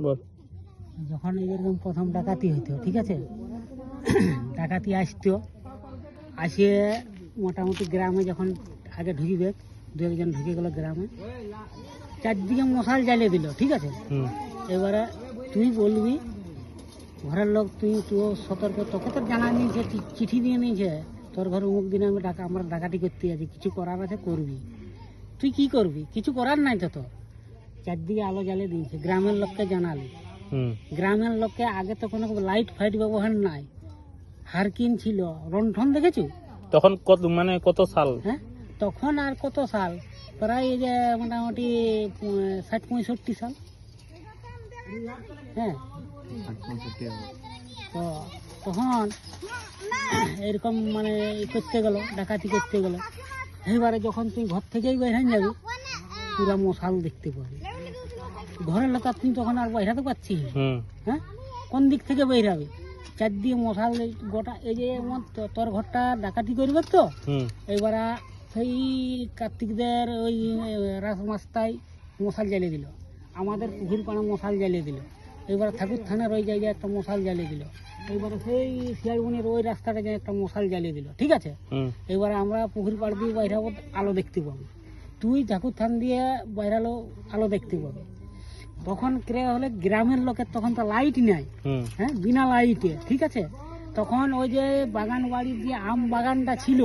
বল। যখন এরকম প্রথম ডাকাতি হইতো, ঠিক আছে, ডাকাতি আসতো, আসে মোটামুটি গ্রামে যখন আগে ঢুকিবে, দু একজন ঢুকে গেল গ্রামে, চারদিকে মশাল জ্বালিয়ে দিল, ঠিক আছে। এবারে তুই বলবি ঘরের লোক, তুই সতর্ক, তোকে তো জানা নিয়েছে, চিঠি দিয়ে নিয়েছে, তোর ঘরে অমুক দিনে আমরা ডাকাতি করতে আছি, কিছু করার আছে করবি। তুই কি করবি? কিছু করার নাই তো তোর। চারদিকে আলো জ্বালিয়ে দিয়েছে, গ্রামের লোককে জানালি। গ্রামের লোককে আগে তো কোনো লাইট ফাইট ব্যবহার নাই, হারকিন ছিল, রন্ঠন দেখেছো তখন? কত সাল? হ্যাঁ, তখন আর কত সাল, প্রায় এই যে মোটামুটি 60-65 সাল। হ্যাঁ, তো তখন এরকম করতে গেল, ডাকাতি করতে গেল, এবারে যখন তুই ঘর থেকেই বের যাবি, পুরা মশাল দেখতে পাবি। ঘরের লোক আর তুই তখন আর বেরাতে পারছিস। হ্যাঁ, কোন দিক থেকে বেরাবে? চারদিকে মশাল গোটা, এই যে তোর ঘরটা ডাকাতি করবে তো, এইবারা সেই কার্তিকদের ওই রাস মাস্তায় মশাল জ্বালিয়ে দিল, আমাদের পুকুর পাড়া মশাল জ্বালিয়ে দিল, এবারে ঠাকুর থানার ওই জায়গায় একটা মশাল জ্বালিয়ে দিল, এবারে সেই শিয়ালবনের ওই রাস্তাটা যে একটা মশাল জ্বালিয়ে দিল, ঠিক আছে। এবারে আমরা পুকুর পাড় দিয়ে বাইরে আলো দেখতে পাবো, তুই ঠাকুর থান দিয়ে বাইরালো আলো দেখতে পাবি। তখন ক্রিয়া হলে গ্রামের লোকের তখন তো লাইট নাই, হ্যাঁ, বিনা লাইটে, ঠিক আছে। তখন ওই যে বাগান বাড়ির যে আম বাগানটা ছিল,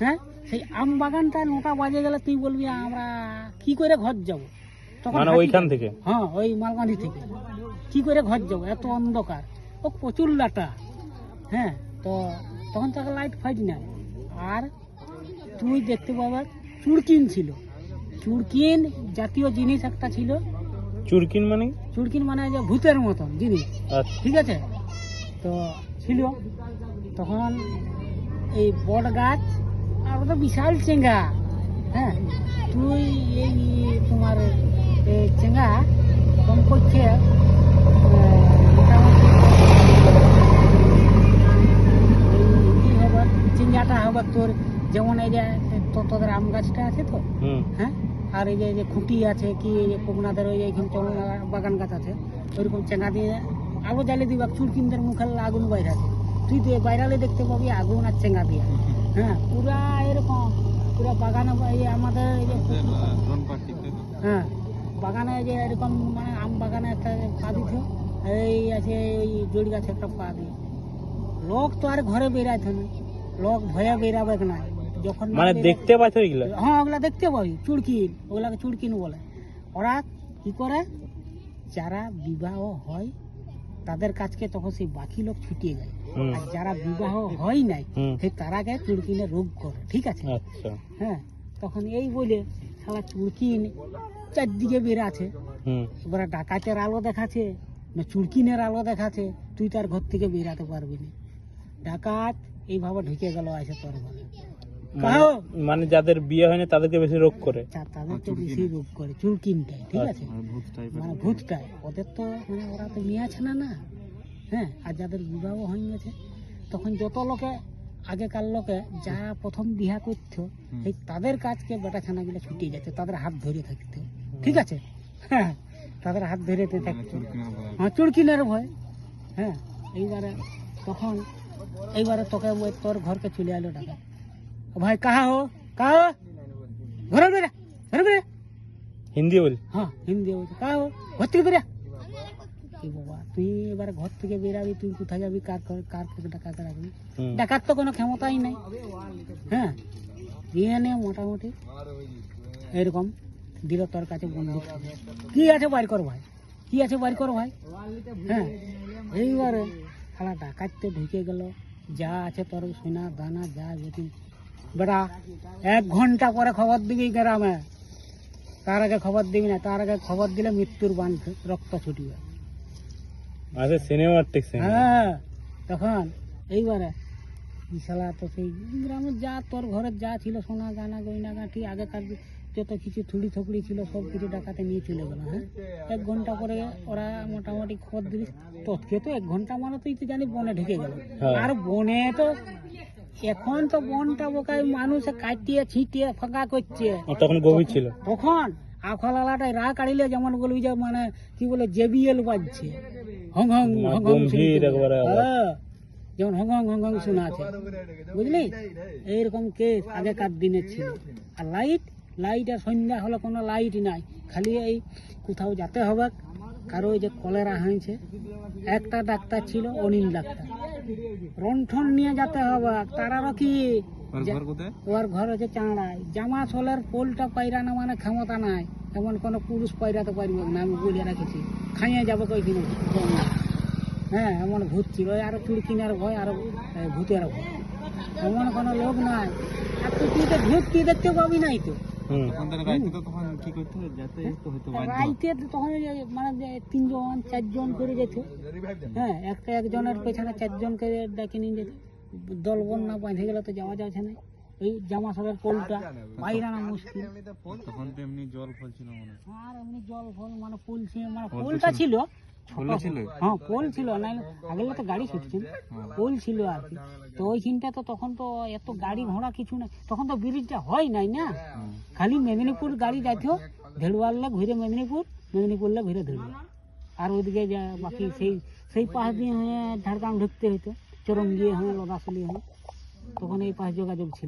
হ্যাঁ, সেই আম বাগানটা 9টা বাজে গেলে তুই বলবি আমরা কি করে ঘর যাবো, তখন ওইখান থেকে, হ্যাঁ, ওই মালগান্ধি থেকে কি করে ঘর যাবো, এত অন্ধকার, ও প্রচুর লাটা। হ্যাঁ, তো তখন তো লাইট ফাইট নাই। আর তুই দেখতে পাবা চুরকিন ছিল, চুরকিন জাতীয় জিনিস একটা ছিল। চুরকিন মানে যে ভূতের মতন জিনিস, ঠিক আছে, তো ছিল। তখন এই বট গাছ আর ওটা বিশাল চেঙ্গা। হ্যাঁ, তুই এই তোমার এই চেঙ্গা কম করছে চিঙ্গাটা হবে তোর, যেমন এই যে তোদের আম গাছটা আছে তো, হ্যাঁ, আর এই যে খুঁটি আছে, কি এই যে কোকনাদের ওই এইখানে চলন বাগান গাছ আছে, ওইরকম চেঙ্গা দিয়ে আলো জ্বালিয়ে দিবা, চুরকিনদের মুখে আগুন বাইরাছে, তুই তো বাইরালে দেখতে পাবি আগুন আর চেঙ্গা দিয়ে। হ্যাঁ, পুরা এরকম পুরা বাগানে, এই আমাদের এই যে হ্যাঁ বাগানে যে এরকম আম বাগানে একটা পা দিত, এই আছে ওই জড়ি গাছে একটা পা দিয়ে, লোক তো আর ঘরে বেরাইছে না, লোক ভয়ে বেরাবে না, যখন দেখতে পাচ্ছ এগুলা। হ্যাঁ, ওগুলা দেখতে পাবি, চুরকিন, ওগুলাকে চুরকিন বলে। ওরা কি করে, যারা বিবাহ হয় তাদের কাছকে তখন সেই বাকি লোক ছুটিয়ে যায়, আর যারা বিবাহ হয় নাই সেই তারাকে চুরকিনে রোগ করে, ঠিক আছে। হ্যাঁ, তখন এই বলে সারা চুরকিন চারদিকে বেরাছে, এবার ডাকাতের আলো দেখাচ্ছে না চুরকিনের আলো দেখাচ্ছে, তুই তার ঘর থেকে বেরাতে পারবি না। ডাকাত এইভাবে ঢুকে গেল, আছে তোর ঘরে, যাদের বিয়ে হয়নি তাদেরকে বেশি রোগ করে, তাদেরকে বেশি রোগ করে চুরকিনটাই, ঠিক আছে, ভূতটাই। ওদের তো ওরা তো মেয়ে আছে না, হ্যাঁ, আর যাদের বিবাহ হয়ে গেছে, তখন যত লোকে আগেকার লোকে যারা প্রথম বিয়া করতো, এই তাদের কাজকে বেটা ছানাগুলো ছুটিয়ে যাচ্ছে, তাদের হাত ধরে থাকতো, ঠিক আছে। হ্যাঁ, তাদের হাত ধরে থাকতো, হ্যাঁ, চুরকিনের ভয়। হ্যাঁ, এইবারে তোকে তোর ঘরকে চলে এলো ডাকা, ভাই কাহা হো ঘরে বেরা, হিন্দি বল, হ্যাঁ, হিন্দি বলছে, কাহা হো ঘর থেকে বেরা। কি বাবা, তুই এবারে ঘর থেকে বেরাবি, তুই কোথায় যাবি, কার ডাকাতে রাখবি? ডাকাত তো কোনো ক্ষমতাই নাই। হ্যাঁ, দিয়ে নে মোটামুটি এরকম দিল তোর কাছে বন্দুক, কি আছে বাইর কর ভাই, কি আছে বাইর কর ভাই। হ্যাঁ, এইবারে খালা ডাকাত তো ঢুকে গেল, যা আছে তোর সোনা দানা যা যদি বেটা 1 ঘন্টা পরে খবর দিবি গ্রামে, তার আগে খবর দিবি না, তার আগে খবর দিলে মৃত্যুর বান রক্ত ছুটিবে। হ্যাঁ, তখন এইবারে বিশালা তো সেই গ্রামের যা তোর ঘরের যা ছিল সোনা গানা গয়না গাঁঠি আগেকার যত কিছু থুড়ি থুকড়ি ছিল সব কিছু ডাকাতে নিয়ে চলে গেল। হ্যাঁ, 1 ঘন্টা পরে ওরা মোটামুটি খবর দিলি, তোকে তো 1 ঘন্টা মানে তুই তো জানি বনে ঢুকে গেল। আর বনে তো এখন তো বনটা বোকায় মানুষে কাটিয়ে ছিটিয়ে ফাঁকা করছে, তখন গভীর ছিল, তখন আখলালাটায় রা কাড়িলে যেমন বলবি যে মানে কি বলে জেবিএল বাজছে, হং হং হং হং গম্ভীর শুনতে। একবারে আওয়াজ। হ্যাঁ, যেমন হং হং হং হং শোনা আছে, বুঝলি? এইরকম কেস আগেকার দিনের ছিল। আর লাইট, লাইট আর সন্ধ্যা হলে কোনো লাইট নাই, খালি এই কোথাও যেতে হবে, কারো ওই যে কলেরা হয়েছে, একটা ডাক্তার ছিল অনিল ডাক্তার, রন্ঠন নিয়ে যেতে হবে। তারারও কি ওর ঘর হচ্ছে চাঁড়ায়, জামা ছোলের পোলটা পায়রা না মানে ক্ষমতা নাই, এমন কোনো পুরুষ পায়রাতে পারবে না, আমি বলে রেখেছি, খাইয়ে যাবো কইদিন। হ্যাঁ, এমন ভূত ছিল, আরো চুড়ি কিনার ভয়, আরো ভূতের ভয়, এমন কোনো লোক নাই। আর তুই তো ভূত কি দেখতে পাবি নাই তো। রাইতে তো তখন ওই যে মানে যে 3 জন 4 জন করে যেত, হ্যাঁ, একজনের পেছনে 4 জনকে ডেকে নিয়ে যেত। দলবল না বাঁধে গেলে তো যাওয়া যাচ্ছে না, এই জামা সবের পোলটা পায়রা না মুশকিল। তখন তো এমনি জল ফল ছিল মনে হয়। আর এমনি জল ফল মানে পোল ছিল, মানে পোলটা ছিল ছোট ছিল। হ্যাঁ, পোল ছিল, না আগের তো গাড়ি ছুটছে না, পোল ছিল আর কি। তো ওইখানটা তো তখন তো এত গাড়ি ঘোড়া কিছু না, তখন তো ব্রিজটা হয় নাই না, খালি মেদিনীপুর গাড়ি যাইতো, ধেড়ুয়ালে ঘুরে মেদিনীপুর, মেদিনীপুরলে ঘুরে ধেড়ুয়া, আর ওইদিকে যা বাকি সেই পাশ দিয়ে হয়ে ঝাড়গ্রাম ঢুকতে হইতো, চরঙ্গিয়ে হয়ে লদাসলি হয়ে, তখন এই পাশ যোগাযোগ ছিল।